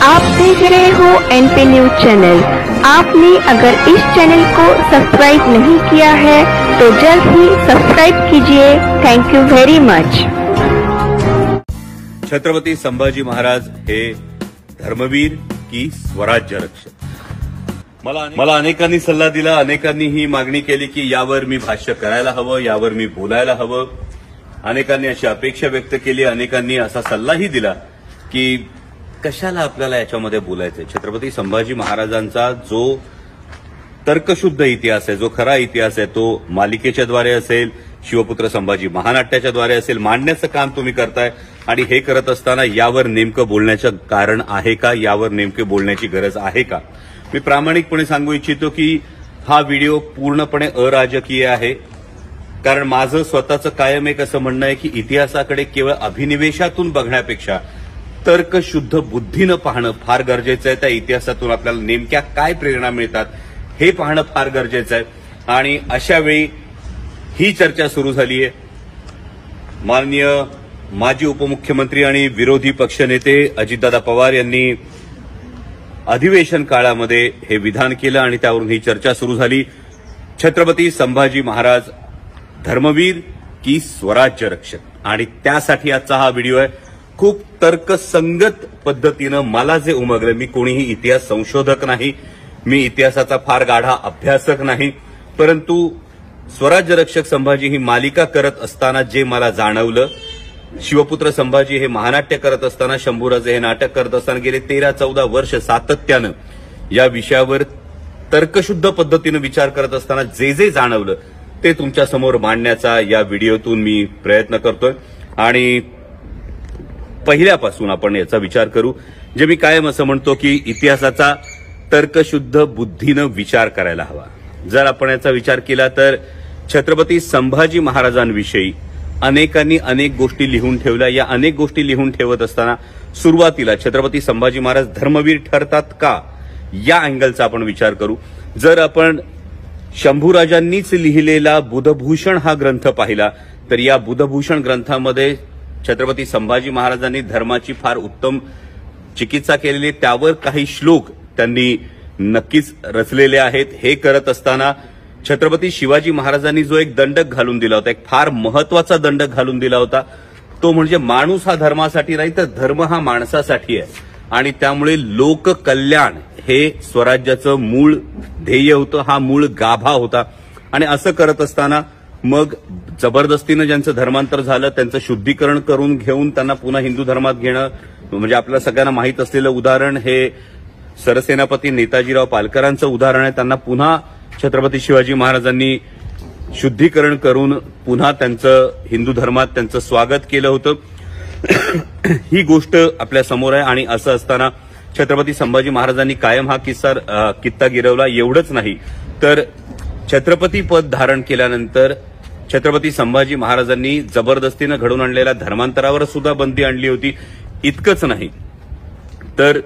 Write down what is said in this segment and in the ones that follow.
आप देख रहे हो एनपी न्यूज चैनल। आपने अगर इस चैनल को सब्सक्राइब नहीं किया है तो जल्द ही सब्सक्राइब कीजिए। Thank you very much. Chhatrapati Sambhaji Maharaj हे धर्मवीर की स्वराज्य रक्षक। मला अनेकांनी सल्ला दिला, अनेकांनी ही मागणी केली की यावर मी भाष्य करायला हवं, यावर मी बोलायला हवं। अनेकांनी अशी अपेक्षा व्यक्त केली, अनेकांनी असा सल्लाही दिला की कशाला आपल्याला याच्यामध्ये बोलायचंय। छत्रपती संभाजी महाराजांचा जो तर्कशुद्ध इतिहास आहे, जो खरा इतिहास आहे, तो मालिकेच्या द्वारे असेल, शिवपुत्र संभाजी महानाट्याच्या द्वारे असेल, मांडण्याचं काम तुम्ही करताय। आणि हे करत असताना यावर नेमकं बोलण्याचं कारण आहे का, यावर नेमके बोलण्याची गरज आहे का? मी प्रामाणिकपणे सांगू इच्छितो की हा व्हिडिओ पूर्णपणे अराजकीय आहे। कारण माझं स्वतःचं कायम एक असं म्हणणं आहे की इतिहासाकडे केवळ अभिनिवेशातून बघण्यापेक्षा तर्कशुद्ध बुद्धीनं पाहणं फार गरजेचं आहे। त्या इतिहासातून आपल्याला नेमक्या काय प्रेरणा मिळतात हे पाहणं फार गरजेचं आहे। आणि अशा वेळी ही चर्चा सुरू झाली आहे। माननीय माजी उपमुख्यमंत्री आणि विरोधी पक्षनेते अजितदादा पवार यांनी अधिवेशन काळामध्ये हे विधान केलं आणि त्यावरून ही चर्चा सुरू झाली। छत्रपती संभाजी महाराज धर्मवीर की स्वराज्य रक्षक, आणि त्यासाठी आजचा हा व्हिडिओ आहे। खूप तर्कसंगत पद्धतीनं मला जे उमगलं, मी कोणीही इतिहास संशोधक नाही, मी इतिहासाचा फार गाढा अभ्यासक नाही, परंतु स्वराज्य रक्षक संभाजी ही मालिका करत असताना जे मला जाणवलं, शिवपुत्र संभाजी हे महानाट्य करत असताना, शंभूराजे हे नाटक करत असताना गेले 13-14 वर्ष सातत्यानं या विषयावर तर्कशुद्ध पद्धतीनं विचार करत असताना जे जे जाणवलं ते तुमच्या समोर मांडण्याचा या व्हिडिओतून मी प्रयत्न करतोय। आणि पहिल्यापासून आपण याचा विचार करू, जे मी कायम असं म्हणतो की इतिहासाचा तर्कशुद्ध बुद्धीनं विचार करायला हवा। जर आपण याचा विचार केला तर छत्रपती संभाजी महाराजांविषयी अनेकांनी अनेक गोष्टी लिहून ठेवल्या। या अनेक गोष्टी लिहून ठेवत असताना सुरुवातीला छत्रपती संभाजी महाराज धर्मवीर ठरतात का, या अँगलचा आपण विचार करू। जर आपण शंभूराजांनीच लिहिलेला बुधभूषण हा ग्रंथ पाहिला तर या बुधभूषण ग्रंथामध्ये छत्रपती संभाजी महाराजांनी धर्माची फार उत्तम चिकित्सा केलेली, त्यावर काही श्लोक त्यांनी नक्कीच रचलेले आहेत। हे करत असताना छत्रपती शिवाजी महाराजांनी जो एक दंडक घालून दिला होता, एक फार महत्वाचा दंडक घालून दिला होता, तो म्हणजे माणूस हा धर्मासाठी नाही तर धर्म हा माणसासाठी आहे। आणि त्यामुळे लोककल्याण हे स्वराज्याचं मूळ ध्येय होतं, हा मूळ गाभा होता। आणि असं करत असताना मग जबरदस्तीनं ज्यांचं धर्मांतर झालं त्यांचं शुद्धीकरण करून घेऊन त्यांना पुन्हा हिंदू धर्मात घेणं, म्हणजे आपल्या सगळ्यांना माहीत असलेलं उदाहरण हे सरसेनापती नेताजीराव पालकरांचं उदाहरण आहे। त्यांना पुन्हा छत्रपती शिवाजी महाराजांनी शुद्धीकरण करून पुन्हा त्यांचं हिंदू धर्मात त्यांचं स्वागत केलं होतं। ही गोष्ट आपल्या समोर आहे। आणि असं असताना छत्रपती संभाजी महाराजांनी कायम हा कित्ता गिरवला। एवढंच नाही तर छत्रपती पद धारण केल्यानंतर छत्रपती संभाजी महाराजांनी जबरदस्तीनं घडवून आणलेल्या धर्मांतरावर सुद्धा बंदी आणली होती। इतकंच नाही तर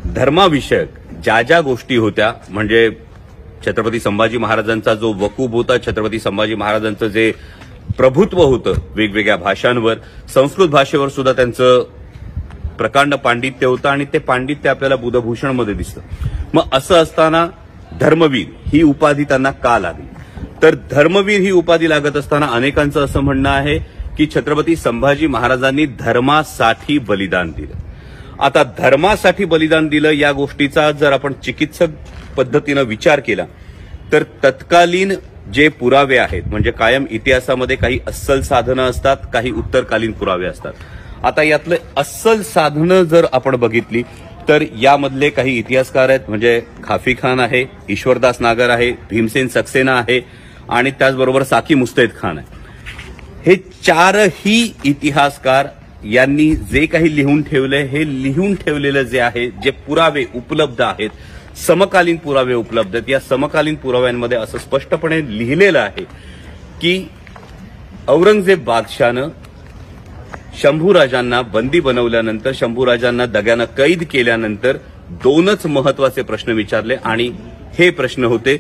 धर्माविषयक ज्या ज्या गोष्टी होत्या, म्हणजे छत्रपती संभाजी महाराजांचा जो वकूब होता, छत्रपती संभाजी महाराजांचं जे प्रभुत्व होतं वेगवेगळ्या भाषांवर, संस्कृत भाषेवर सुद्धा त्यांचं प्रकांड पांडित्य होतं आणि ते पांडित्य आपल्याला बुधभूषणमध्ये दिसतं। मग असं असताना धर्मवीर ही उपाधी त्यांना का लागली? तर धर्मवीर ही उपाधी लागत असताना अनेकांचं असं म्हणणं आहे की छत्रपती संभाजी महाराजांनी धर्मासाठी बलिदान दिलं। आता धर्मासाठी बलिदान दिलं या गोष्टीचा जर आपण चिकित्सक पद्धतीनं विचार केला तर तत्कालीन जे पुरावे आहेत, म्हणजे कायम इतिहासामध्ये काही अस्सल साधनं असतात, काही उत्तरकालीन पुरावे असतात। आता यातले अस्सल साधनं जर आपण बघितली तर यामधले काही इतिहासकार आहेत, म्हणजे खाफी खान आहे, ईश्वरदास नागर आहे, भीमसेन सक्सेना आहे आणि त्याचबरोबर साकी मुस्तैद खान आहे। हे चारही इतिहासकार यांनी जे काही लिहून ठेवलंय, हे लिहून ठेवलेलं जे आहे, जे पुरावे उपलब्ध आहेत, समकालीन पुरावे उपलब्ध आहेत, या समकालीन पुराव्यांमध्ये असं स्पष्टपणे लिहिलेलं आहे की औरंगजेब बादशाहनं शंभूराजांना बंदी बनवल्यानंतर, शंभूराजांना दग्यानं कैद केल्यानंतर दोनच महत्वाचे प्रश्न विचारले आणि हे प्रश्न होते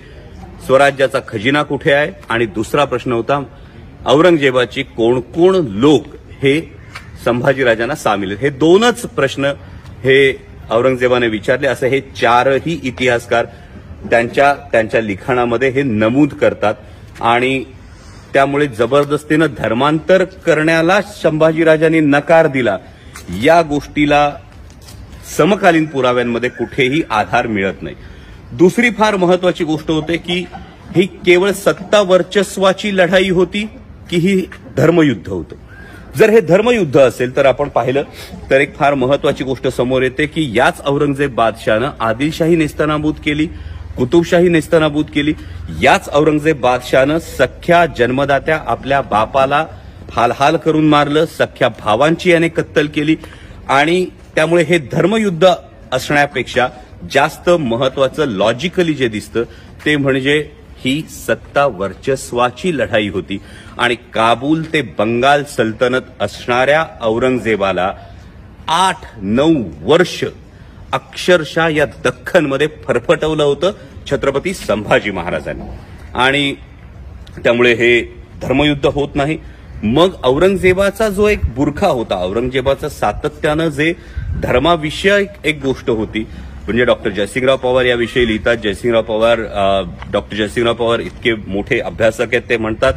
स्वराज्याचा खजिना कुठे आहे आणि दुसरा प्रश्न होता औरंगजेबाची कोण कोण लोक हे संभाजीराजांना सामील आहेत। हे दोनच प्रश्न हे औरंगजेबाने विचारले, असं हे चारही इतिहासकार त्यांच्या लिखाणामध्ये हे नमूद करतात. आणि त्यामुळे जबरदस्तीनं धर्मांतर करण्याला संभाजीराजांनी नकार दिला, या गोष्टीला समकालीन पुराव्यांमध्ये कुठेही आधार मिळत नाही. दुसरी फार महत्वाची गोष्ट होते की ही केवळ सत्ता वर्चस्वाची लढाई होती की ही धर्मयुद्ध होतं. जर हे धर्मयुद्ध असेल तर आपण पाहिलं तर एक फार महत्वाची गोष्ट समोर येते की याच औरंगजेब बादशाहनं आदिलशाही नेस्तनाबूत केली, कुतुबशाही नेस्तनाबूत केली. याच औरंगजेब बादशाहनं सख्या जन्मदात्या आपल्या बापाला हाल करून मारलं, सख्या भावांची याने कत्तल केली. आणि त्यामुळे हे धर्मयुद्ध असण्यापेक्षा जास्त महत्वाचं लॉजिकली जे दिसतं ते म्हणजे ही सत्ता वर्चस्वाची लढाई होती. आणि काबूल ते बंगाल सल्तनत असणाऱ्या औरंगजेबाला 8-9 वर्ष अक्षरशः या दख्खनमध्ये फरफटवलं होतं छत्रपती संभाजी महाराजांनी. आणि त्यामुळे हे धर्मयुद्ध होत नाही. मग औरंगजेबाचा जो एक बुरखा होता, औरंगजेबाचं सातत्यानं जे धर्माविषयक एक गोष्ट होती, म्हणजे डॉक्टर जयसिंगराव पवार याविषयी लिहितात. डॉक्टर जयसिंगराव पवार इतके मोठे अभ्यासक आहेत, ते म्हणतात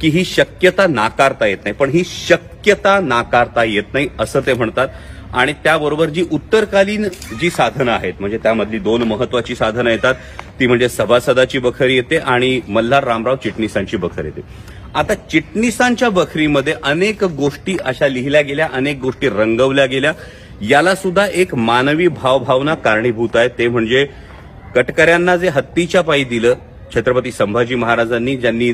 की ही शक्यता नाकारता येत नाही, पण ही शक्यता नाकारता येत नाही असं ते म्हणतात. आणि त्याबरोबर जी उत्तरकालीन जी साधनं आहेत, म्हणजे त्यामधली 2 महत्वाची साधनं येतात, ती म्हणजे सभासदाची बखरी येते आणि मल्हार रामराव चिटणीसांची बखर येते. आता चिटणीसांच्या बखरीमध्ये अनेक गोष्टी अशा लिहिल्या गेल्या, अनेक गोष्टी रंगवल्या गेल्या. याला सुद्धा एक मानवी भावभावना कारणीभूत आहे. ते म्हणजे कटकऱ्यांना जे हत्तीच्या पायी दिलं छत्रपती संभाजी महाराजांनी, ज्यांनी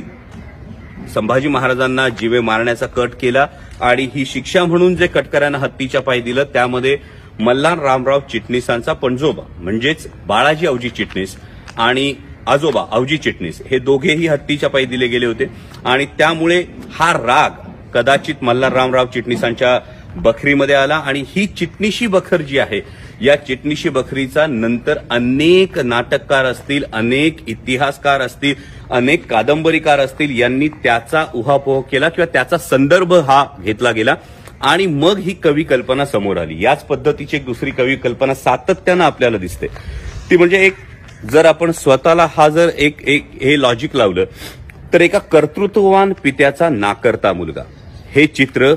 संभाजी महाराजांना जीवे मारण्याचा कट केला आणि ही शिक्षा म्हणून जे कटकऱ्यांना हत्तीच्या पायी दिलं, त्यामध्ये मल्हार रामराव चिटणीसांचा पणजोबा म्हणजेच बाळाजी अवजी चिटणीस आणि आजोबा अवजी चिटणीस हे दोघेही हत्तीच्या पायी दिले गेले होते. आणि त्यामुळे हा राग कदाचित मल्हार रामराव चिटणीसांच्या बखरीमध्ये आला. आणि ही चिटणीशी बखर जी आहे, या चिटणीशी बखरीचा नंतर अनेक नाटककार असतील, अनेक इतिहासकार असतील, अनेक कादंबरीकार असतील, यांनी त्याचा उहापोह केला किंवा त्याचा संदर्भ हा घेतला गेला. आणि मग ही कवी कल्पना समोर आली. याच पद्धतीची एक दुसरी कवी कल्पना सातत्यानं आपल्याला दिसते, ती म्हणजे एक, जर आपण स्वतःला एक हे लॉजिक लावलं तर एका कर्तृत्ववान पित्याचा नाकर्ता मुलगा, हे चित्र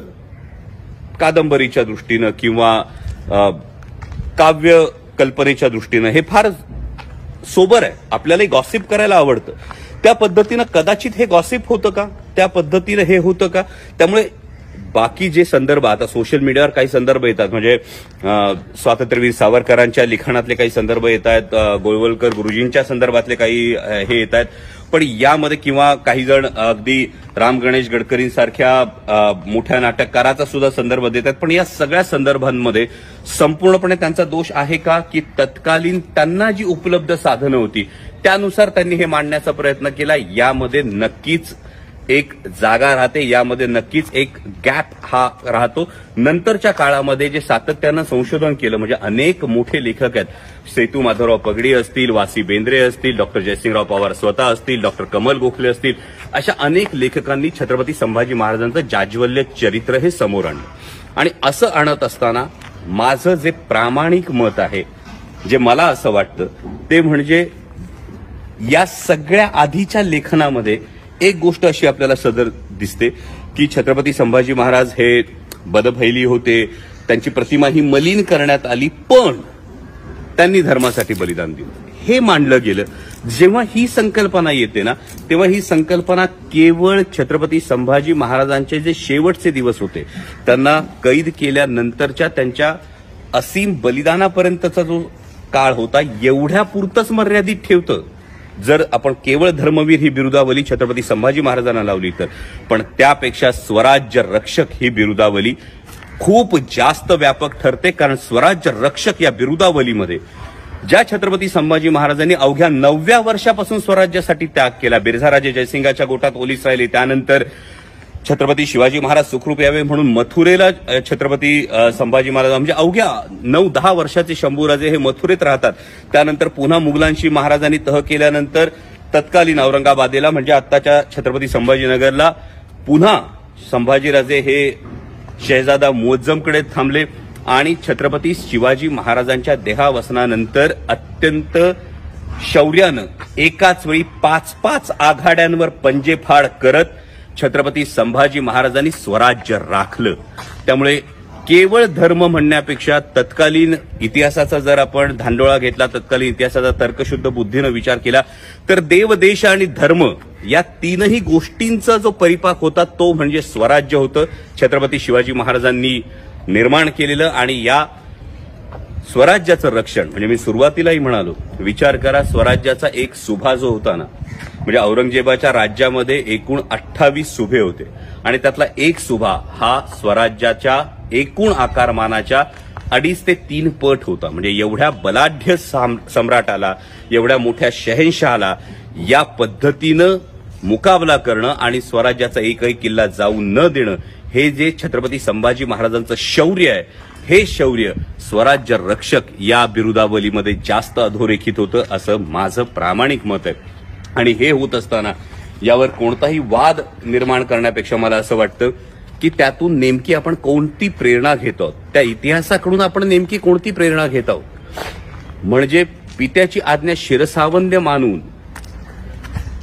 कादंबरीच्या दृष्टीनं किंवा काव्य कल्पनेच्या दृष्टीनं हे फार सोबर आहे. आपल्यालाही गॉसिप करायला आवडतं. त्या पद्धतीनं कदाचित हे गॉसिप होतं का, त्या पद्धतीनं हे होतं का. त्यामुळे बाकी जे संदर्भ, आता सोशल मीडियावर काही संदर्भ येतात, म्हणजे स्वातंत्र्यवीर सावरकरांच्या लिखाणातले काही संदर्भ येत आहेत, गोळवलकर गुरुजींच्या संदर्भातले काही हे येत आहेत, पण यामध्ये किंवा काही जण अगदी राम गणेश गडकरींसारख्या मोठ्या नाटककाराचा सुद्धा संदर्भ देत आहेत. पण या सगळ्या संदर्भांमध्ये संपूर्णपणे त्यांचा दोष आहे का, की तत्कालीन त्यांना जी उपलब्ध साधनं होती त्यानुसार त्यांनी हे मांडण्याचा प्रयत्न केला. यामध्ये नक्कीच एक जागा राहते, यामध्ये नक्कीच एक गॅप हा राहतो. नंतरच्या काळामध्ये जे सातत्यानं संशोधन केलं, म्हणजे अनेक मोठे लेखक आहेत, सेतू माधवराव पगडी असतील, वासी बेंद्रे असतील, डॉक्टर जयसिंगराव पवार स्वतः असतील, डॉक्टर कमल गोखले असतील, अशा अनेक लेखकांनी छत्रपती संभाजी महाराजांचं जाज्वल्य चरित्र हे समोर आणलं. आणि असं आणत असताना माझं जे प्रामाणिक मत आहे, जे मला असं वाटतं, ते म्हणजे या सगळ्या आधीच्या लेखनामध्ये एक गोष्ट अशी आपल्याला सदर दिसते की छत्रपती संभाजी महाराज हे बदभैली होते, त्यांची प्रतिमा ही मलिन करण्यात आली, पण त्यांनी धर्मासाठी बलिदान दिलं, हे मांडलं गेलं. जेव्हा ही संकल्पना येते ना, तेव्हा ही संकल्पना केवळ छत्रपती संभाजी महाराजांचे जे शेवटचे दिवस होते, त्यांना कैद केल्यानंतरच्या त्यांच्या असीम बलिदानापर्यंतचा जो काळ होता, एवढ्यापुरतंच मर्यादित ठेवतं. जर आपण केवळ धर्मवीर ही बिरुदावली छत्रपती संभाजी महाराजांना लावली तर, पण त्यापेक्षा स्वराज्य रक्षक ही बिरुदावली खूप जास्त व्यापक ठरते. कारण स्वराज्य रक्षक या बिरुदावलीमध्ये ज्या छत्रपती संभाजी महाराजांनी अवघ्या 9व्या वर्षापासून स्वराज्यासाठी त्याग केला, बिरझाराजे जयसिंगाच्या गोटात ओलीस राहिले, त्यानंतर छत्रपती शिवाजी महाराज सुखरूप यावे म्हणून मथुरेला छत्रपती संभाजी महाराज, म्हणजे अवघ्या 9-10 वर्षाचे शंभूराजे हे मथुरेत राहतात. त्यानंतर पुन्हा मुघलांशी महाराजांनी तह केल्यानंतर तत्कालीन औरंगाबादेला, म्हणजे आत्ताच्या छत्रपती संभाजीनगरला पुन्हा संभाजीराजे हे शहजादा मुअज्जमकडे थांबले. आणि छत्रपती शिवाजी महाराजांच्या देहावसनानंतर अत्यंत शौर्यानं एकाच वेळी 5-5 आघाड्यांवर पंजेफाड करत छत्रपती संभाजी महाराजांनी स्वराज्य राखलं. त्यामुळे केवळ धर्म म्हणण्यापेक्षा तत्कालीन इतिहासाचा जर आपण धांडोळा घेतला, तत्कालीन इतिहासाचा तर्कशुद्ध बुद्धीनं विचार केला तर देव, देश आणि धर्म या तीनही गोष्टींचा जो परिपाक होता तो म्हणजे स्वराज्य होतं. छत्रपती शिवाजी महाराजांनी निर्माण केलेलं आणि या स्वराज्याचं रक्षण म्हणजे मी सुरुवातीलाही म्हणालो, विचार करा स्वराज्याचा एक सुभा जो होता ना, म्हणजे औरंगजेबाच्या राज्यामध्ये एकूण 28 सुभे होते आणि त्यातला एक सुभा हा स्वराज्याच्या एकूण आकारमानाच्या 2.5 ते 3 पट होता. म्हणजे एवढ्या बलाढ्य सम्राटाला, एवढ्या मोठ्या शहेनशहाला या पद्धतीनं मुकाबला करणं आणि स्वराज्याचा एकही किल्ला जाऊ न देणं, हे जे छत्रपती संभाजी महाराजांचं शौर्य आहे, हे शौर्य स्वराज्य रक्षक या बिरुदावलीमध्ये जास्त अधोरेखित होतं असं माझं प्रामाणिक मत आहे. आणि हे होत असताना यावर कोणताही वाद निर्माण करण्यापेक्षा मला असं वाटतं की त्यातून नेमकी आपण कोणती प्रेरणा घेत आहोत, त्या इतिहासाकडून आपण नेमकी कोणती प्रेरणा घेत आहोत. म्हणजे पित्याची आज्ञा शिरसावंद्य मानून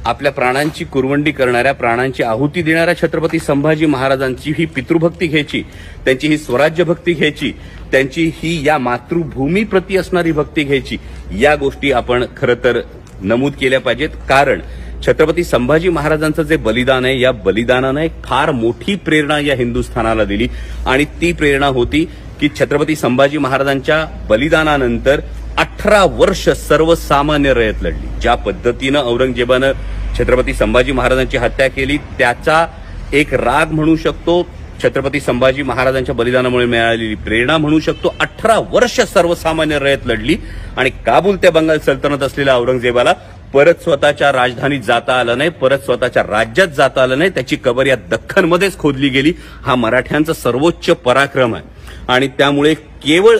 आपल्या प्राणांची कुरवंडी करणाऱ्या, प्राणांची आहुती देणाऱ्या छत्रपती संभाजी महाराजांची ही पितृभक्ती घ्यायची, त्यांची ही स्वराज्य भक्ती घ्यायची, त्यांची ही या मातृभूमीप्रती असणारी भक्ती घ्यायची, या गोष्टी आपण खरं तर नमूद केल्या पाहिजेत. कारण छत्रपती संभाजी महाराजांचं जे बलिदान आहे, या बलिदानानं एक फार मोठी प्रेरणा या हिंदुस्थानाला दिली आणि ती प्रेरणा होती की छत्रपती संभाजी महाराजांच्या बलिदानानंतर 18 वर्ष सर्वसामान्य रयत लढली. ज्या पद्धतीनं औरंगजेबानं छत्रपती संभाजी महाराजांची हत्या केली त्याचा एक राग म्हणू शकतो, छत्रपती संभाजी महाराजांच्या बलिदानामुळे मिळालेली प्रेरणा म्हणू शकतो. 18 वर्ष सर्वसामान्य रयत लढली आणि काबूल त्या बंगाल सल्तनत असलेल्या औरंगजेबाला परत स्वतःच्या राजधानीत जाता आलं नाही, परत स्वतःच्या राज्यात जाता आलं नाही. त्याची कबर या दख्खनमध्येच खोदली गेली. हा मराठ्यांचा सर्वोच्च पराक्रम आहे आणि त्यामुळे केवळ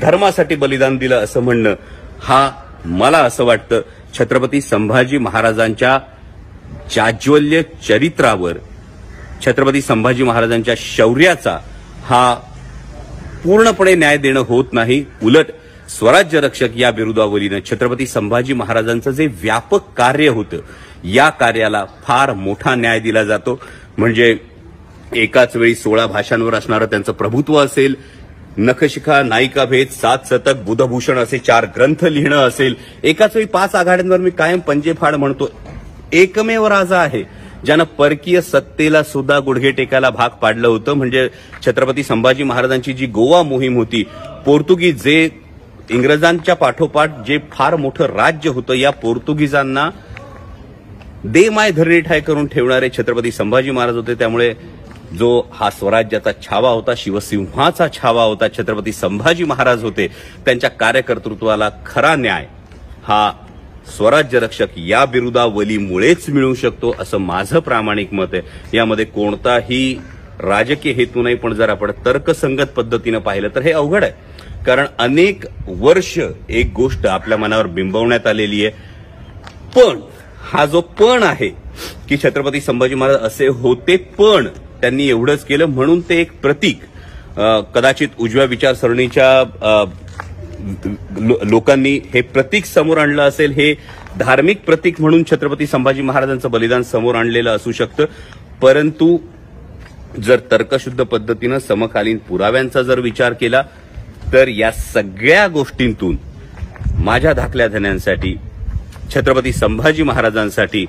धर्मासाठी बलिदान दिलं असं म्हणणं, हा मला असं वाटतं छत्रपती संभाजी महाराजांच्या जाज्वल्य चरित्रावर, छत्रपती संभाजी महाराजांच्या शौर्याचा हा पूर्णपणे न्याय देणं होत नाही. उलट स्वराज्य रक्षक या बिरुदावलीनं छत्रपती संभाजी महाराजांचं जे व्यापक कार्य होतं, या कार्याला फार मोठा न्याय दिला जातो. म्हणजे एकाच वेळी 16 भाषांवर असणारं त्यांचं प्रभुत्व असेल, नखशिखा, नायिकाभेद, 7 शतक, बुधभूषण असे 4 ग्रंथ लिहिणं असेल, एकाच वेळी 5 आघाड्यांवर मी कायम पंजेफाड म्हणतो, एकमेव राजा आहे ज्यानं परकीय सत्तेला सुद्धा गुडघे टेकायला भाग पाडलं होतं. म्हणजे छत्रपती संभाजी महाराजांची जी गोवा मोहीम होती, पोर्तुगीज जे इंग्रजांच्या पाठोपाठ जे फार मोठं राज्य होतं, या पोर्तुगीजांना दे माय धरणी ठाय करून ठेवणारे छत्रपती संभाजी महाराज होते. त्यामुळे जो हा स्वराज्याचा छावा होता, शिवसिंहाचा छावा होता, छत्रपती संभाजी महाराज होते, त्यांच्या कार्यकर्तृत्वाला खरा न्याय हा स्वराज्य रक्षक या बिरुदावलीमुळेच मिळू शकतो असं माझं प्रामाणिक मत आहे. यामध्ये कोणताही राजकीय हेतू नाही, पण जर आपण तर्कसंगत पद्धतीनं पाहिलं तर हे अवघड आहे. कारण अनेक वर्ष एक गोष्ट आपल्या मनावर बिंबवण्यात आलेली आहे, पण हा जो पण आहे की छत्रपती संभाजी महाराज असे होते पण त्यांनी एवढंच केलं म्हणून ते एक प्रतीक, कदाचित उजव्या विचारसरणीच्या लोकांनी हे प्रतीक समोर आणलं असेल, हे धार्मिक प्रतीक म्हणून छत्रपती संभाजी महाराजांचं बलिदान समोर आणलेलं असू शकतं. परंतु जर तर्कशुद्ध पद्धतीनं समकालीन पुराव्यांचा जर विचार केला तर या सगळ्या गोष्टींतून माझ्या धाकल्या धन्यांसाठी, छत्रपती संभाजी महाराजांसाठी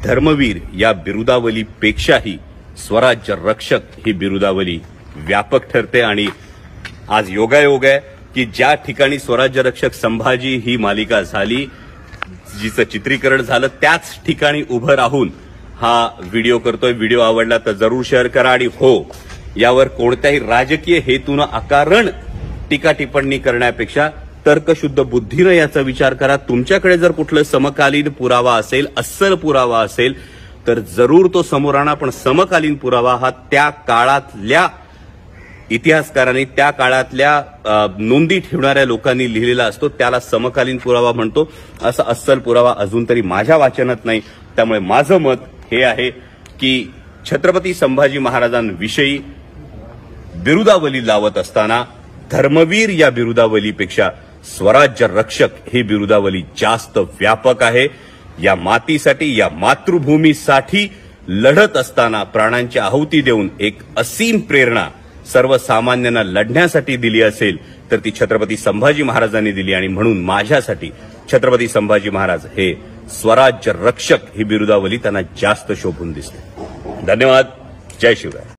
धर्मवीर या बिरुदावलीपेक्षाही स्वराज्य रक्षक ही बिरुदावली व्यापक ठरते. आणि आज योगायोग आहे की ज्या ठिकाणी स्वराज्य रक्षक संभाजी ही मालिका झाली, जिचं चित्रीकरण झालं, त्याच ठिकाणी उभं राहून हा व्हिडिओ करतोय. व्हिडिओ आवडला तर जरूर शेअर करा आणि हो, यावर कोणत्याही राजकीय हेतूनं अकारण टीका टिप्पणी करण्यापेक्षा तर्कशुद्ध बुद्धीनं याचा विचार करा. तुमच्याकडे जर कुठलं समकालीन पुरावा असेल, अस्सल पुरावा असेल तर जरूर तो समोर आणा. पण समकालीन पुरावा हा त्या काळातल्या इतिहासकारांनी, त्या काळातल्या नोंदी ठेवणाऱ्या लोकांनी लिहिलेला असतो, त्याला समकालीन पुरावा म्हणतो. असा अस्सल पुरावा अजून तरी माझ्या वाचनात नाही. त्यामुळे माझं मत हे आहे की छत्रपती संभाजी महाराजांविषयी बिरुदावली लावत असताना धर्मवीर या बिरुदावलीपेक्षा स्वराज्य रक्षक ही बिरुदावली जास्त व्यापक आहे. या मातीसाठी, या मातृभूमीसाठी लढत असताना प्राणांची आहुती देऊन एक असीम प्रेरणा सर्वसामान्यांना लढण्यासाठी दिली असेल तर ती छत्रपती संभाजी महाराजांनी दिली. आणि म्हणून माझ्यासाठी छत्रपती संभाजी महाराज हे स्वराज्य रक्षक ही बिरुदावली त्यांना जास्त शोभून दिसते. धन्यवाद. जय शिवराय.